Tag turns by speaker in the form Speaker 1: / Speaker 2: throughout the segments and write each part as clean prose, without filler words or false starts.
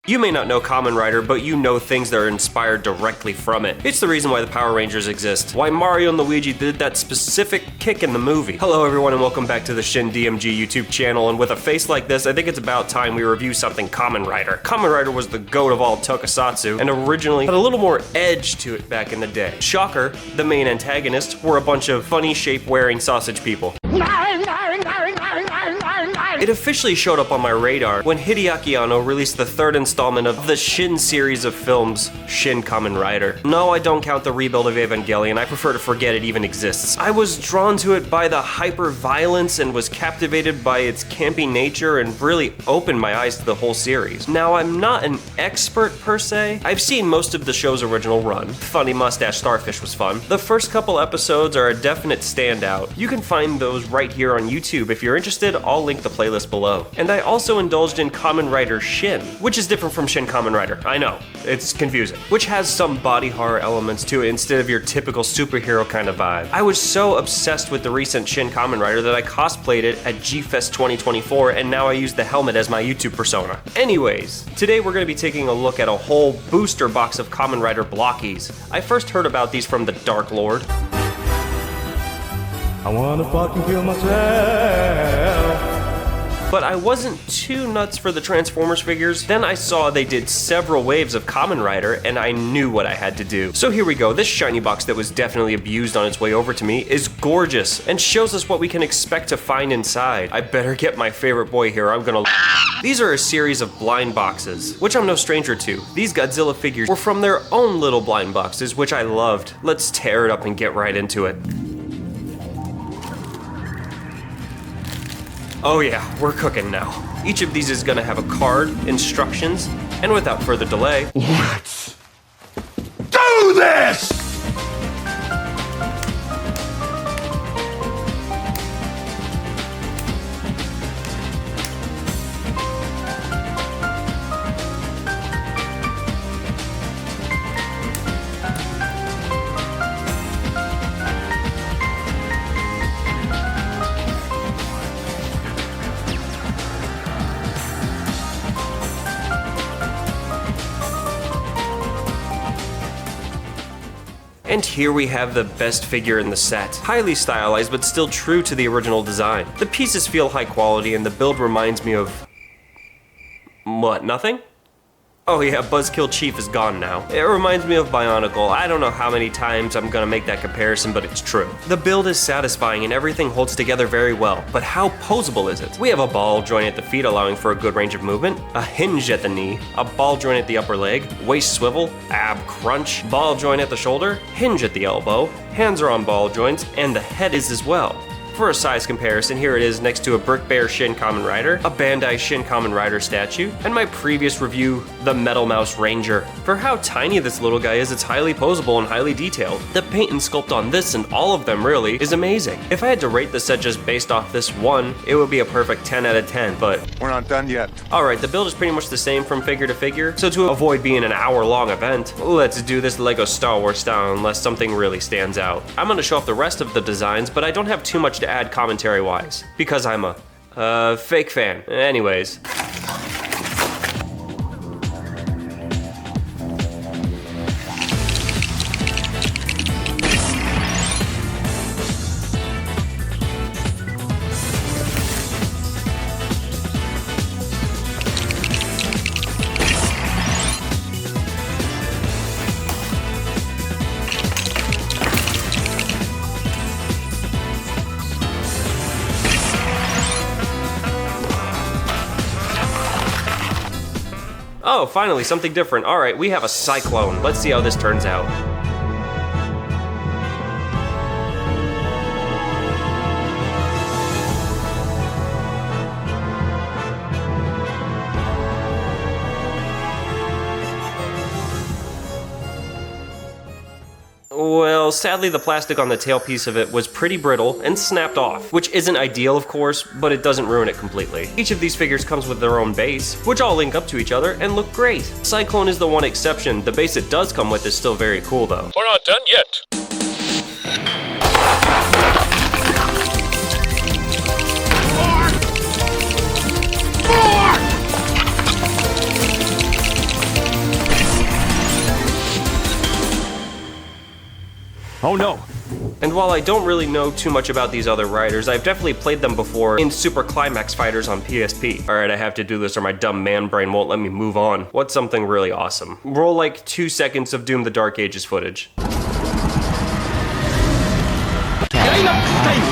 Speaker 1: You may not know Kamen Rider, but you know things that are inspired directly from it. It's the reason why the Power Rangers exist, why Mario and Luigi did that specific kick in the movie. Hello everyone and welcome back to the Shin DMG YouTube channel, and with a face like this, I think it's about time we review something Kamen Rider. Kamen Rider was the goat of all tokusatsu, and originally had a little more edge to it back in the day. Shocker, the main antagonists were a bunch of funny shape-wearing sausage people. It officially showed up on my radar when Hideaki Anno released the third installment of the Shin series of films, Shin Kamen Rider. No, I don't count the rebuild of Evangelion, I prefer to forget it even exists. I was drawn to it by the hyper-violence and was captivated by its campy nature and really opened my eyes to the whole series. Now, I'm not an expert per se. I've seen most of the show's original run. Funny Mustache Starfish was fun. The first couple episodes are a definite standout. You can find those right here on YouTube. If you're interested, I'll link the playlist below. And I also indulged in Kamen Rider Shin, which is different from Shin Kamen Rider. I know, it's confusing. Which has some body horror elements to it instead of your typical superhero kind of vibe. I was so obsessed with the recent Shin Kamen Rider that I cosplayed it at G-Fest 2024, and now I use the helmet as my YouTube persona. Anyways, today we're going to be taking a look at a whole booster box of Kamen Rider Blockies. I first heard about these from the Dark Lord.
Speaker 2: I wanna fucking kill myself.
Speaker 1: But I wasn't too nuts for the Transformers figures. Then I saw they did several waves of Kamen Rider, and I knew what I had to do. So here we go. This shiny box that was definitely abused on its way over to me is gorgeous and shows us what we can expect to find inside. I better get my favorite boy here. I'm gonna... These are a series of blind boxes, which I'm no stranger to. These Godzilla figures were from their own little blind boxes, which I loved. Let's tear it up and get right into it. Oh yeah, we're cooking now. Each of these is gonna have a card, instructions, and without further delay...
Speaker 2: Let's do this!
Speaker 1: And here we have the best figure in the set. Highly stylized, but still true to the original design. The pieces feel high quality, and the build reminds me of... What, nothing? Oh yeah, Buzzkill Chief is gone now. It reminds me of Bionicle. I don't know how many times I'm gonna make that comparison, but it's true. The build is satisfying and everything holds together very well, but how posable is it? We have a ball joint at the feet allowing for a good range of movement, a hinge at the knee, a ball joint at the upper leg, waist swivel, ab crunch, ball joint at the shoulder, hinge at the elbow, hands are on ball joints, and the head is as well. For a size comparison, here it is next to a Brick Bear Shin Kamen Rider, a Bandai Shin Kamen Rider statue, and my previous review, the Metal Mouse Ranger. For how tiny this little guy is, it's highly posable and highly detailed. The paint and sculpt on this, and all of them really, is amazing. If I had to rate the set just based off this one, it would be a perfect 10 out of 10, but...
Speaker 2: We're not done yet.
Speaker 1: Alright, the build is pretty much the same from figure to figure, so to avoid being an hour-long event, let's do this Lego Star Wars style unless something really stands out. I'm gonna show off the rest of the designs, but I don't have too much to add commentary-wise, because I'm a fake fan. Anyways. Oh, finally, something different. Alright, we have a Cyclone. Let's see how this turns out. Well, sadly the plastic on the tailpiece of it was pretty brittle and snapped off, which isn't ideal of course, but it doesn't ruin it completely. Each of these figures comes with their own base, which all link up to each other and look great. Cyclone is the one exception. The base it does come with is still very cool though.
Speaker 3: We're not done yet. Oh no.
Speaker 1: And while I don't really know too much about these other riders, I've definitely played them before in Super Climax Fighters on PSP. Alright, I have to do this or my dumb man brain won't let me move on. What's something really awesome? Roll like 2 seconds of Doom the Dark Ages footage.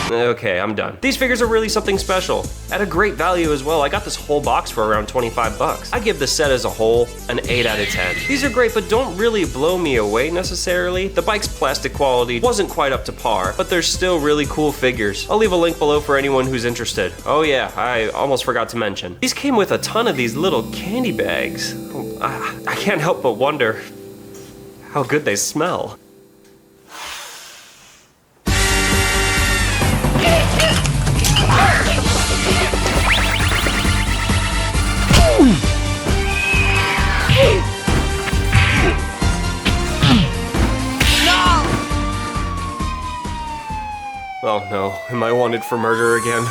Speaker 1: Okay, I'm done. These figures are really something special. At a great value as well. I got this whole box for around 25 bucks. I give the set as a whole an 8 out of 10. These are great, but don't really blow me away necessarily. The bike's plastic quality wasn't quite up to par, but they're still really cool figures. I'll leave a link below for anyone who's interested. Oh yeah, I almost forgot to mention. These came with a ton of these little candy bags. I can't help but wonder how good they smell. Oh no, am I wanted for murder again?